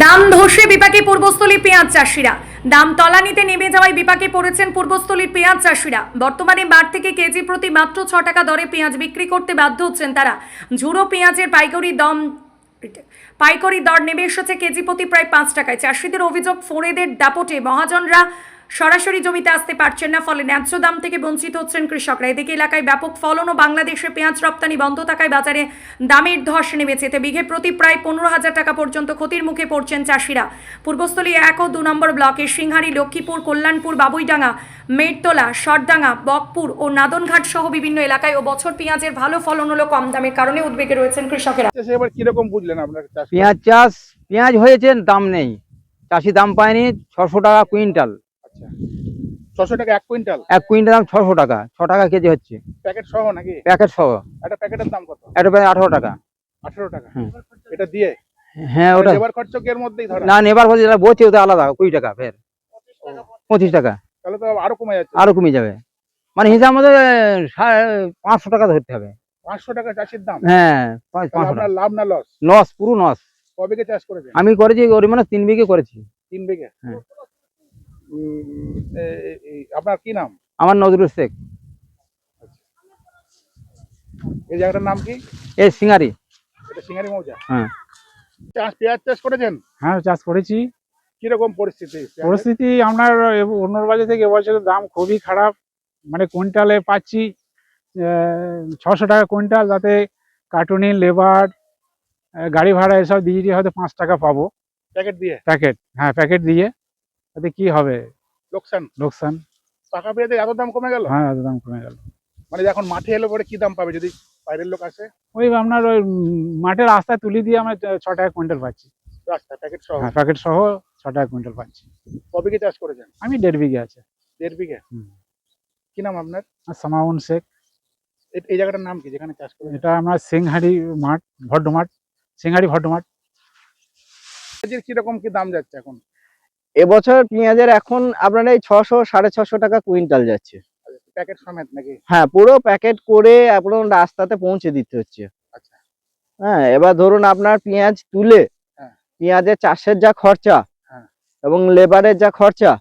দাম ধসে বিপাকে পূর্বস্থলী পেঁয়াজ চাষিরা। দাম তলানিতে নেমে যাওয়ায় বিপাকে পড়েছেন পূর্বস্থলীর পেঁয়াজ চাষিরা। বর্তমানে মাঠ থেকে কেজি প্রতি মাত্র 6 টাকা দরে পেঁয়াজ বিক্রি করতে বাধ্য হচ্ছেন তারা। ঝুড়ো পেঁয়াজের পাইকারি দর নেমে এসেছে কেজি প্রতি প্রায় 5 টাকায়। চাষিদের অভিযোগ, ফোরেদের দাপটে মহাজনরা সরাসরি জমিতে আসতে পারছেন না, ফলে ন্যায্য দাম থেকে বঞ্চিত হচ্ছেন কৃষকরা। এদিকে এলাকায় ব্যাপক ফলন ও বাংলাদেশে পেঁয়াজ রপ্তানি বন্ধ থাকায় বাজারে দামের ধস নেমেছে। এতে বিঘে প্রতি প্রায় 15,000 টাকা পর্যন্ত ক্ষতির মুখে পড়ছেন চাষিরা। পূর্বস্থলী 1 ও 2 নম্বর ব্লকের সিংহারি, লক্ষ্মীপুর, কল্যাণপুর, বাবুইডাঙ্গা, মেটতলা, সরডাঙ্গা, বকপুর ও নাদনঘাট সহ বিভিন্ন এলাকায় ও বছর পেঁয়াজের ভালো ফলন হলো কম দামের কারণে উদ্বেগে রয়েছেন কৃষকেরা। এবার কিরকম বুঝলেন আপনার চাষ? পেঁয়াজ চাষ, পেঁয়াজ হয়েছে, দাম নেই, চাষি দাম পায়নি। 600 টাকা কুইন্টাল। আচ্ছা, 600 টাকা 1 কুইন্টাল? 1 কুইন্টাল দাম 600 টাকা, 6 টাকা কেজি হচ্ছে। প্যাকেট সহ নাকি? প্যাকেট সহ। একটা প্যাকেটের দাম কত? এটা প্রায় 18 টাকা। 18 টাকা? হুম। এটা দিয়ে? হ্যাঁ, ওটা লেবার খরচ কি এর মধ্যেই ধরা? না, নেবার হচ্ছে, যেটা বলছে ওটা আলাদা, 20 টাকা, ফের 25 টাকা, তাহলে তো আরো কমে যাচ্ছে। আরো কমে যাবে। মানে হিসাব আমাদের 500 টাকা ধরতে হবে। 500 টাকা চাষির দাম? হ্যাঁ, তাহলে 500 আপনার টাকা। লাভ না লস? লস, পুরো লস। কবে কে চাষ করেছেন? আমি করেছি ওর মানে 3 বিঘে করেছি। 3 বিঘা? হ্যাঁ। আপনার কি নাম? আমার নজরুল শেখ। এই জায়গাটার নাম কি? এই সিঙ্গারি। এটা সিঙ্গারি মৌজা? হ্যাঁ। পেঁয়াজ চাষ করেছেন? হ্যাঁ, চাষ করেছি। কিরকম পরিস্থিতি পেঁয়াজের? পরিস্থিতি আপনার অন্য বাজার থেকে এবছরের দাম খুবই খারাপ। মানে কুইন্টালে পাচ্ছি 600 টাকা কুইন্টাল, তাতে কার্টুনি, লেবার, গাড়ি ভাড়া এসব দিয়ে হয়তো 5 টাকা পাবো। প্যাকেট দিয়ে? প্যাকেট, হ্যাঁ, প্যাকেট দিয়ে। তাতে কি হবে? লোকসান। লোকসান। পাকা পেঁয়াজের এত দাম কমে গেল? হ্যাঁ, এত দাম কমে গেল। মানে এখন মাঠে এলে পরে কি দাম পাবে যদি বাইরের লোক আসে? ওই আপনার ওই মাঠের রাস্তায় তুলি দিয়ে আমরা 6 টাকা কুইন্টাল পাচ্ছি। রাস্তা প্যাকেট সহ? হ্যাঁ, প্যাকেট সহ 6 টাকা কুইন্টাল পাচ্ছি। কবে কে চাষ করেছেন? আমি 1.5 বিঘে আছে। 1.5 বিঘা? হুম। কি নাম আপনার? আর সামাউন শেখ। এই জায়গাটার নাম কি যেখানে চাষ করেছেন? এটা আমার সিংহারি মাঠ, ভড্ডমাঠ, সিংহারি ভড্ডমাঠ। পেঁয়াজের কিরকম কি দাম যাচ্ছে এখন? এবছর পেঁয়াজের এখন আপনার এই 600 650 টাকা কুইন্টাল যাচ্ছে। প্যাকেট সমেত নাকি? হ্যাঁ, পুরো প্যাকেট করে আপনার রাস্তাতে পৌঁছে দিতে হচ্ছে। আচ্ছা। হ্যাঁ, এবার ধরুন আপনার পেঁয়াজ তুলে হ্যাঁ। পেঁয়াজের চাষের যা খরচা, হ্যাঁ, এবং লেবারের যা খরচা,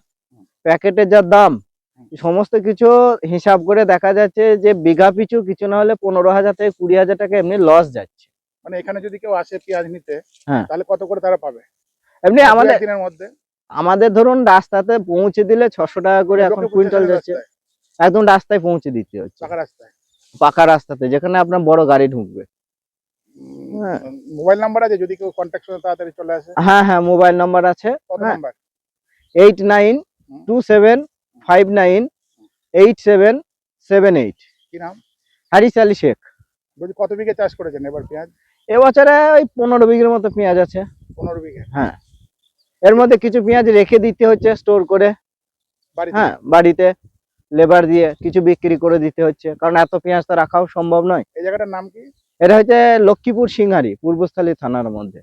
প্যাকেটের যা দাম, হুম। সমস্ত কিছু হিসাব করে দেখা যাচ্ছে যে বিঘা পিছু কিছু না হলে 15,000 থেকে 20,000 টাকা এমনি লস যাচ্ছে। মানে এখানে যদি কেউ আসে পেঁয়াজ নিতে, হ্যাঁ। তাহলে কত করে তারা পাবে এমনি আমাদের দিনের মধ্যে? আমাদের ধরুন রাস্তাতে পৌঁছে দিলে 600 টাকা করে এখন কুইন্টাল যাচ্ছে। একদম রাস্তায় পৌঁছে দিতে হচ্ছে, পাকা রাস্তায়? পাকা রাস্তাতে, যেখানে আপনার বড় গাড়ি ঢুকবে। হ্যাঁ। মোবাইল নাম্বার আছে যদি কেউ কন্ট্যাক্ট করে তাড়াতাড়ি চলে আসে? হ্যাঁ হ্যাঁ, মোবাইল নাম্বার আছে। কত হ্যাঁ, নাম্বার? 8927598778। কি নাম? হারিস আলী শেখ। বলছি কত বিঘে চাষ করেছেন এবার পেঁয়াজ? এবছরে ওই 15 বিঘের মতো পেঁয়াজ আছে। 15 বিঘে? হ্যাঁ, এর মধ্যে কিছু পেঁয়াজ রেখে দিতে হচ্ছে স্টোর করে। বাড়িতে? হ্যাঁ, বাড়িতে লেবার দিয়ে কিছু বিক্রি করে দিতে হচ্ছে, কারণ এত পেঁয়াজ তো রাখাও সম্ভব নয়। এই জায়গাটার নাম কি? এটা হচ্ছে লক্ষ্মীপুর সিংহারি, পূর্বস্থলী থানার মধ্যে।